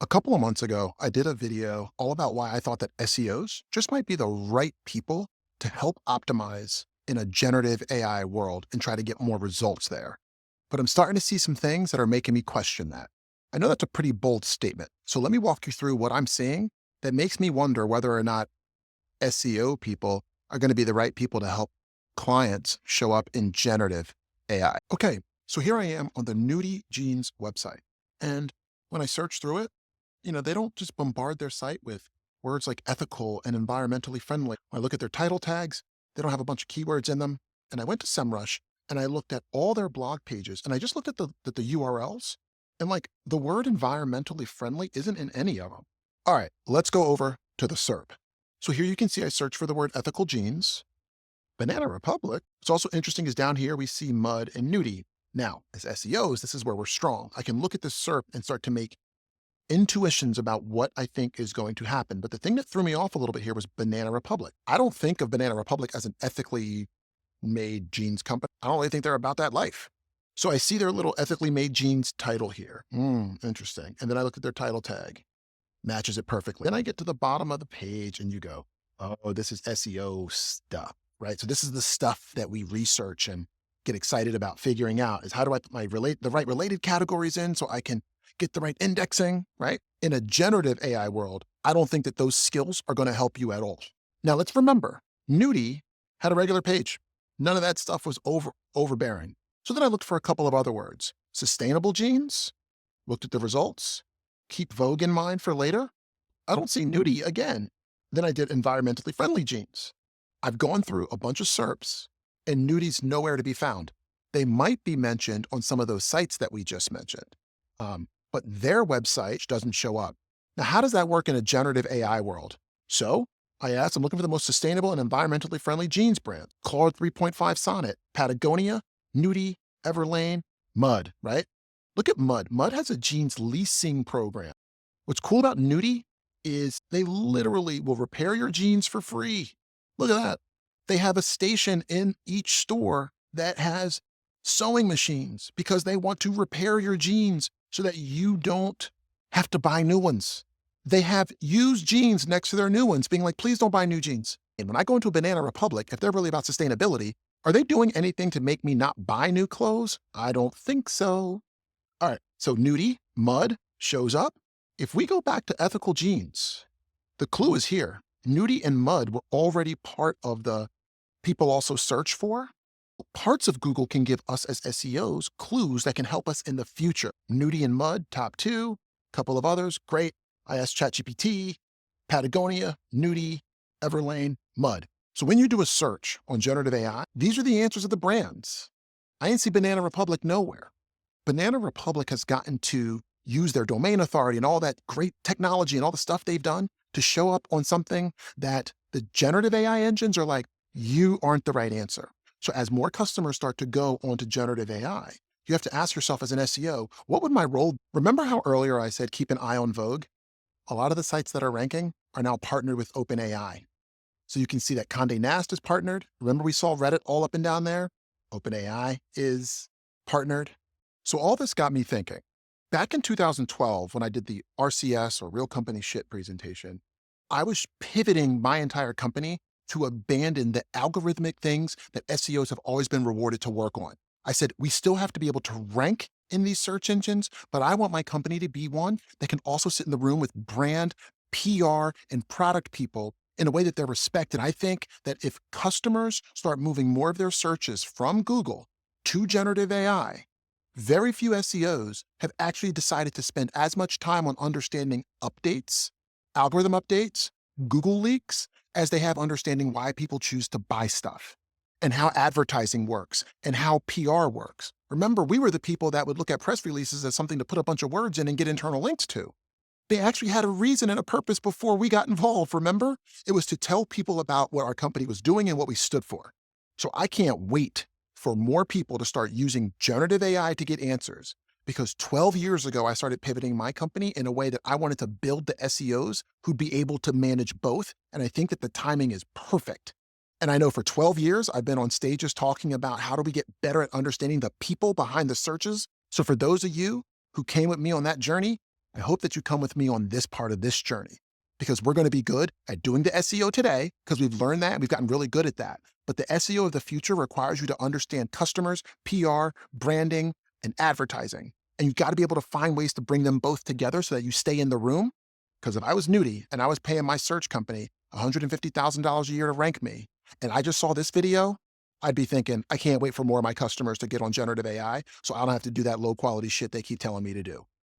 A couple of months ago, I did a video all about why I thought that SEOs just might be the right people to help optimize in a generative AI world and try to get more results there. But I'm starting to see some things that are making me question that. I know that's a pretty bold statement. So let me walk you through what I'm seeing that makes me wonder whether or not SEO people are going to be the right people to help clients show up in generative AI. Okay, so here I am on the Nudie Jeans website. And when I search through it, they don't just bombard their site with words like ethical and environmentally friendly. When I look at their title tags, they don't have a bunch of keywords in them. And I went to SEMrush and I looked at all their blog pages and I just looked at the URLs and like the word environmentally friendly isn't in any of them. All right, let's go over to the SERP. So here you can see I search for the word ethical jeans. Banana Republic. What's also interesting is down here we see mud and nudie. Now, as SEOs, this is where we're strong. I can look at the SERP and start to make intuitions about what I think is going to happen. But the thing that threw me off a little bit here was Banana Republic. I don't think of Banana Republic as an ethically made jeans company. I don't really think they're about that life. So I see their little ethically made jeans title here. Interesting. And then I look at their title tag, matches it perfectly. Then I get to the bottom of the page and you go, oh, this is SEO stuff, right? So this is the stuff that we research and get excited about figuring out is how do I put the right related categories in so I can get the right indexing, right? In a generative AI world, I don't think that those skills are going to help you at all. Now let's remember, Nudie had a regular page. None of that stuff was overbearing. So then I looked for a couple of other words. Sustainable jeans, looked at the results, keep Vogue in mind for later. I don't see Nudie again. Then I did environmentally friendly jeans. I've gone through a bunch of SERPs and Nudie's nowhere to be found. They might be mentioned on some of those sites that we just mentioned. But their website doesn't show up. Now, how does that work in a generative AI world? So I asked, I'm looking for the most sustainable and environmentally friendly jeans brand. Claude 3.5 Sonnet, Patagonia, Nudie, Everlane, Mud, right? Look at Mud. Mud has a jeans leasing program. What's cool about Nudie is they literally will repair your jeans for free. Look at that. They have a station in each store that has sewing machines because they want to repair your jeans so that you don't have to buy new ones. They have used jeans next to their new ones, being like, please don't buy new jeans. And when I go into a Banana Republic, if they're really about sustainability, are they doing anything to make me not buy new clothes? I don't think so. All right, so Nudie, Mud shows up. If we go back to ethical jeans, the clue is here. Nudie and Mud were already part of the people also search for. Parts of Google can give us as SEOs clues that can help us in the future. Nudie and Mud, top two, couple of others, great. I asked ChatGPT, Patagonia, Nudie, Everlane, Mud. So when you do a search on generative AI, these are the answers of the brands. I didn't see Banana Republic nowhere. Banana Republic has gotten to use their domain authority and all that great technology and all the stuff they've done to show up on something that the generative AI engines are like, you aren't the right answer. So as more customers start to go onto generative AI, you have to ask yourself as an SEO, what would my role? Remember how earlier I said, keep an eye on Vogue? A lot of the sites that are ranking are now partnered with OpenAI. So you can see that Condé Nast is partnered. Remember we saw Reddit all up and down there? OpenAI is partnered. So all this got me thinking. Back in 2012, when I did the RCS or Real Company Shit presentation, I was pivoting my entire company to abandon the algorithmic things that SEOs have always been rewarded to work on. I said, we still have to be able to rank in these search engines, but I want my company to be one that can also sit in the room with brand, PR, and product people in a way that they're respected. I think that if customers start moving more of their searches from Google to generative AI, very few SEOs have actually decided to spend as much time on understanding updates, algorithm updates, Google leaks, as they have understanding why people choose to buy stuff and how advertising works and how PR works. Remember, we were the people that would look at press releases as something to put a bunch of words in and get internal links to. They actually had a reason and a purpose before we got involved, remember? It was to tell people about what our company was doing and what we stood for. So I can't wait for more people to start using generative AI to get answers. Because 12 years ago, I started pivoting my company in a way that I wanted to build the SEOs who'd be able to manage both. And I think that the timing is perfect. And I know for 12 years, I've been on stages talking about how do we get better at understanding the people behind the searches. So for those of you who came with me on that journey, I hope that you come with me on this part of this journey because we're going to be good at doing the SEO today because we've learned that and we've gotten really good at that. But the SEO of the future requires you to understand customers, PR, branding, and advertising. And you've got to be able to find ways to bring them both together so that you stay in the room. Because if I was Nudie and I was paying my search company $150,000 a year to rank me, and I just saw this video, I'd be thinking, I can't wait for more of my customers to get on generative AI so I don't have to do that low quality shit they keep telling me to do.